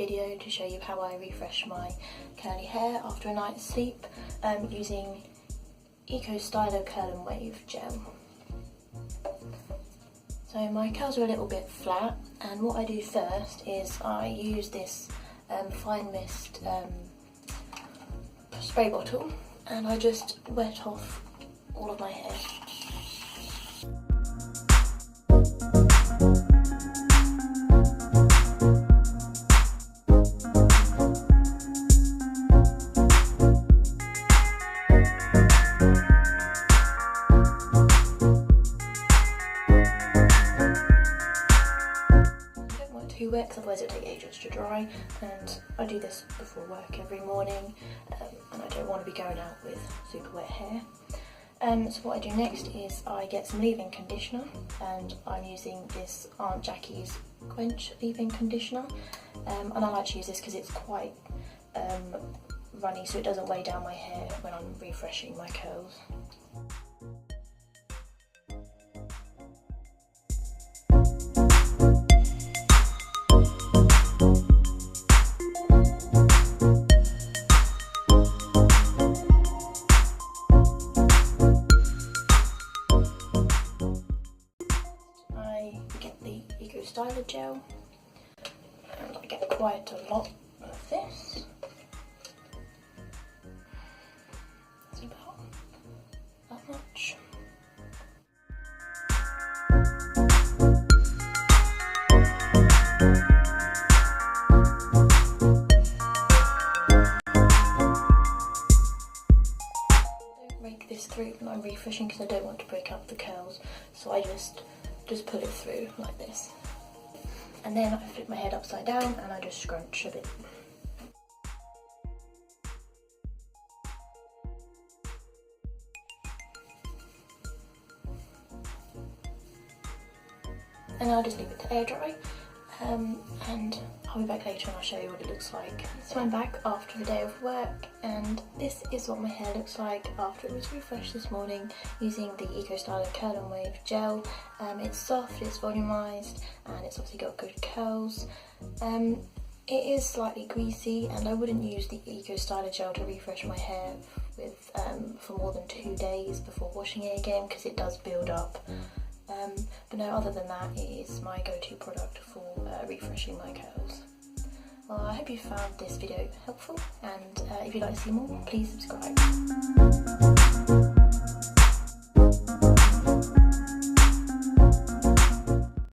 video to show you how I refresh my curly hair after a night's sleep using Eco Styler Curl and Wave Gel. So my curls are a little bit flat, and what I do first is I use this fine mist spray bottle, and I just wet off all of my hair. Too wet, because otherwise it'll take ages to dry, and I do this before work every morning, and I don't want to be going out with super wet hair. So what I do next is I get some leave-in conditioner, and I'm using this Aunt Jackie's Quench leave-in conditioner, and I like to use this because it's quite runny, so it doesn't weigh down my hair when I'm refreshing my curls. Eco Styler gel, and I get quite a lot of this. It's about that much. Don't rake this through when I'm refreshing because I don't want to break up the curls, so I just pull it through like this. And then I flip my head upside down and I just scrunch a bit. And I'll just leave it to air dry. And I'll be back later and I'll show you what it looks like. So I'm back after the day of work, and this is what my hair looks like after it was refreshed this morning using the Eco Styler Curl and Wave Gel. It's soft, it's volumized, and it's obviously got good curls. It is slightly greasy, and I wouldn't use the Eco Styler Gel to refresh my hair with for more than 2 days before washing it again, because it does build up. But no, other than that, it is my go-to product for refreshing my curls. Well, I hope you found this video helpful, and if you'd like to see more, please subscribe.